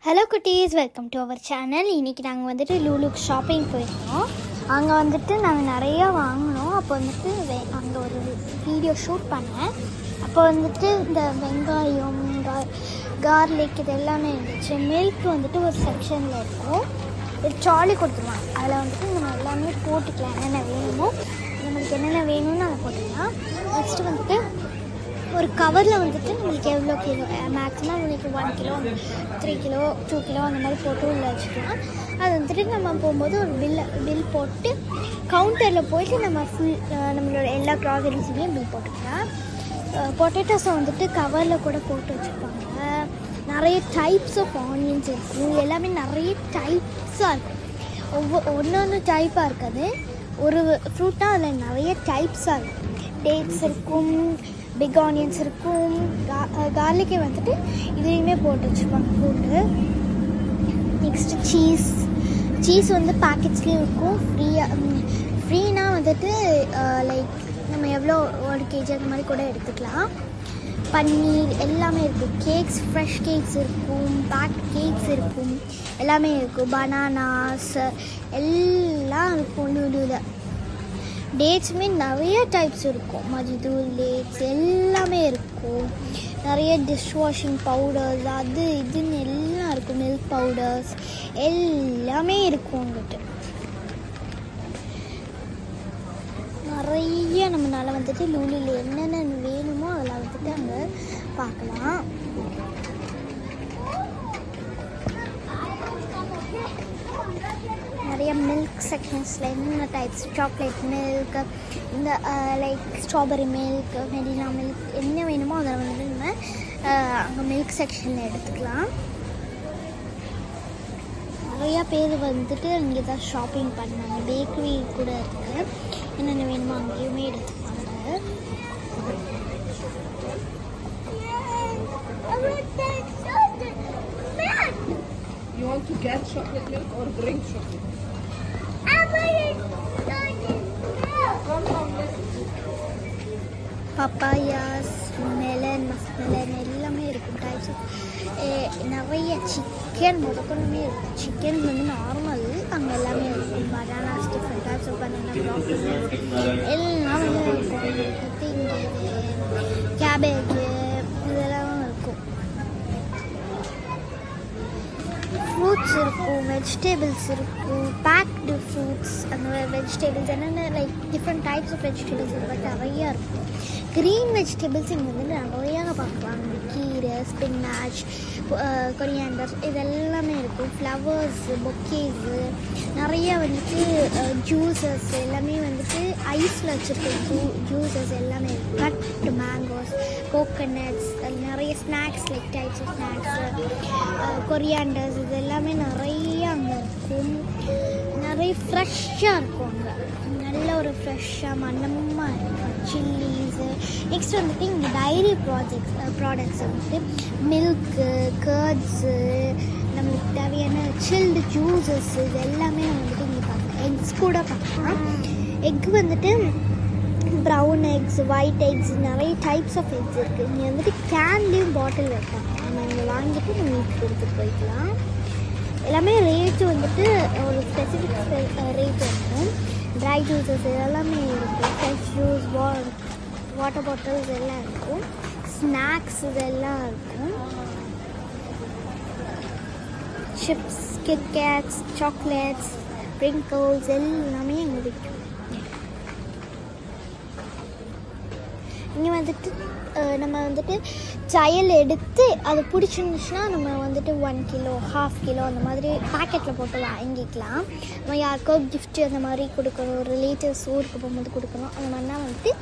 Hello குட்டீஸ், welcome to our channel. இன்றைக்கி நாங்கள் வந்துட்டு லூலுக்கு ஷாப்பிங் போயிருந்தோம். அங்கே வந்துட்டு நாங்கள் நிறையா வாங்கினோம். அப்போ வந்துட்டு அங்கே ஒரு வீடியோ ஷூட் பண்ணேன். அப்போ வந்துட்டு இந்த வெங்காயம், கார்லிக் இது எல்லாமே இருந்துச்சு. மில்க் வந்துட்டு ஒரு செக்ஷனில் இருக்கும். ஒரு ட்ராலி கொடுத்துருவாங்க. அதில் வந்துட்டு நம்ம எல்லாமே போட்டுக்கலாம். என்னென்ன வேணுமோ நம்மளுக்கு என்னென்ன வேணும்னு அதை போட்டுக்கலாம். நெக்ஸ்ட்டு வந்துட்டு ஒரு கவரில் வந்துட்டு நம்மளுக்கு எவ்வளோ கிலோ, மேக்ஸிமம் நம்மளுக்கு 1 கிலோ, 3 கிலோ, 2 கிலோ அந்த மாதிரி போட்டு உள்ள வச்சுக்கலாம். அது வந்துட்டு நம்ம போகும்போது ஒரு பில் போட்டு கவுண்டரில் போயிட்டு நம்ம நம்மளோட எல்லா க்ராசரிஸுமே பில் போட்டுக்கலாம். பொட்டேட்டோஸை வந்துட்டு கவரில் கூட போட்டு வச்சுருப்பாங்க. நிறைய டைப்ஸ் ஆஃப் ஆனியன்ஸ் இருக்கும். எல்லாமே நிறைய டைப்ஸாக இருக்கும். ஒன்று டைப்பாக இருக்காது. ஒரு ஃப்ரூட்டாக அதில் நிறைய டைப்ஸாக இருக்கும். டேட்ஸ் இருக்கும், பிக் ஆனியன்ஸ் இருக்கும், கார்லிக்கை வந்துட்டு இதுலேயுமே போட்டு வச்சுப்பாங்க போட்டு. நெக்ஸ்ட்டு சீஸ் வந்து பேக்கெட்ஸ்லேயும் இருக்கும். ஃப்ரீனா வந்துட்டு லைக் நம்ம எவ்வளோ 1 kg அந்த மாதிரி கூட எடுத்துக்கலாம். பன்னீர் எல்லாமே இருக்கும். கேக்ஸ், ஃப்ரெஷ் கேக்ஸ் இருக்கும், பேக் கேக்ஸ் இருக்கும், எல்லாமே இருக்கும். பனானாஸ் எல்லாம் இருக்கும். லூலுவில் டேட்ஸுமே நிறைய டைப்ஸ் இருக்கும். மஜிதூள் டேட்ஸ் எல்லாமே இருக்கும். நிறைய டிஷ் வாஷிங் பவுடர்ஸ் அது இதுன்னு எல்லாம் இருக்கும். மில்க் பவுடர்ஸ் எல்லாமே இருக்கும். வந்துட்டு நிறைய நம்மளால் வந்துட்டு லூலியில் என்னென்ன வேணுமோ அதெல்லாம் வந்துட்டு அங்கே பார்க்கலாம். நிறைய மில்க் செக்ஷன்ஸில் என்னென்ன டைப்ஸ், சாக்லேட் மில்க், இந்த like strawberry milk, Marina milk என்ன வேணுமோ அதை வந்து நம்ம அங்கே மில்க் செக்ஷனில் எடுத்துக்கலாம். நிறையா பேர் வந்துட்டு அங்கே தான் ஷாப்பிங் பண்ணாங்க. பேக்கரி கூட இருக்குது. என்னென்ன வேணுமோ அங்கேயுமே எடுத்துப்பாங்க. You want to get chocolate milk or bring chocolate? Papayas, melon, muskmelon எல்லாமே இருக்கும். டைப்ஸ் நிறைய சிக்கன் முதற்கொண்டுமே இருக்கும். சிக்கன் வந்து நார்மல் அங்கே எல்லாமே இருக்கும். Bananas, different types of banana, broccoli எல்லாம் வந்து இருக்கும். இங்கே கேபேஜ் இதெல்லாம் இருக்கும். ஃப்ரூட்ஸ் இருக்கும், வெஜிடபிள்ஸ் இருக்கும், பேக்டு ஃப்ரூட்ஸ், அந்த வெஜிடபிள்ஸ் என்னென்ன like different types of vegetables இது மாதிரி நிறையா இருக்கும். க்ரீன் வெஜிடபிள்ஸ் இங்கே வந்து நிறையா பார்க்கலாம். கீரை, ஸ்பின்னாச், கொரியாண்டர் இதெல்லாமே இருக்கும். ஃப்ளவர்ஸ், பொக்கேஸு, நிறையா வந்துட்டு ஜூஸஸ் எல்லாமே வந்துட்டு ஐஸில் வச்சுருக்க ஜூஸஸ் எல்லாமே இருக்கும். கட் மேங்கோஸ், கோகனட்ஸ், நிறைய snacks like types of snacks, corianders இது எல்லாமே நிறைய அங்கே இருக்கும். நிறைய ஃப்ரெஷ்ஷாக இருக்கும். அங்கே நல்ல ஒரு ஃப்ரெஷ்ஷாக மனமாக இருக்கும். சில்லிஸு, நெக்ஸ்ட் வந்துட்டு இங்கே டைரி ப்ராடக்ட்ஸ் வந்துட்டு மில்க்கு, கர்ட்ஸு, நம்மளுக்கு தேவையான சில்டு ஜூஸஸ் இது எல்லாமே வந்துட்டு இங்கே பார்க்கலாம். எக்ஸ் கூட பார்க்கலாம். எக் வந்துட்டு ப்ரௌன் எக்ஸ், ஒயிட் எக்ஸ், நிறைய டைப்ஸ் ஆஃப் எக்ஸ் இருக்குது. இங்கே வந்துட்டு கேன்லேயும் பாட்டில் வைப்பாங்க. நம்ம இங்கே வாங்கிட்டு நம்ம வீட்டுக்கு எடுத்துகிட்டு போய்க்கலாம். எல்லாமே ரேட்டு வந்துட்டு ஒரு ஸ்பெசிஃபிக் ரேட் இருக்கும். ட்ரை ஜூஸஸ் எல்லாமே இருக்கும். ஃப்ரெஷ் ஜூஸ், வாட்டர் பாட்டில்ஸ் எல்லாம் இருக்கும். ஸ்நாக்ஸ் இதெல்லாம் இருக்கும். சிப்ஸ், கிட்கேட்ஸ், சாக்லேட்ஸ், ப்ரிங்கிள்ஸ் எல்லாமே இங்கே விற்கும். இங்கே வந்துட்டு நம்ம வந்துட்டு ட்ரையல் எடுத்து அது பிடிச்சிருந்துச்சுன்னா நம்ம வந்துட்டு 1 கிலோ, 1/2 கிலோ அந்த மாதிரி பேக்கெட்டில் போட்டு வாங்கிக்கலாம். நம்ம யாருக்கோ கிஃப்ட் அந்த மாதிரி கொடுக்கணும், ரிலேட்டிவ்ஸ் ஊருக்கு போகும்போது கொடுக்கணும், அந்த மாதிரினா வந்துட்டு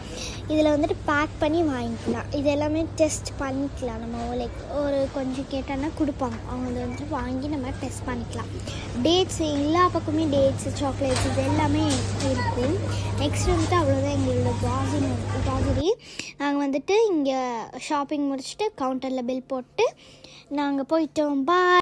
இதில் வந்துட்டு பேக் பண்ணி வாங்கிக்கலாம். இது எல்லாமே டெஸ்ட் பண்ணிக்கலாம். நம்ம லைக் ஒரு கொஞ்சம் கேட்டோன்னா கொடுப்பாங்க. அவங்க அதை வந்துட்டு வாங்கி நம்ம டெஸ்ட் பண்ணிக்கலாம். டேட்ஸ் எல்லா பக்கமே டேட்ஸு, சாக்லேட்ஸ் இது எல்லாமே இருக்கும். நெக்ஸ்ட் வந்துட்டு அவ்வளோதான் எங்களோட க்ராசரி. நாங்கள் வந்துட்டு இங்கே ஷாப்பிங் முடிச்சுட்டு கவுண்டரில் பில் போட்டு நாங்கள் போயிட்டோம். பாய்.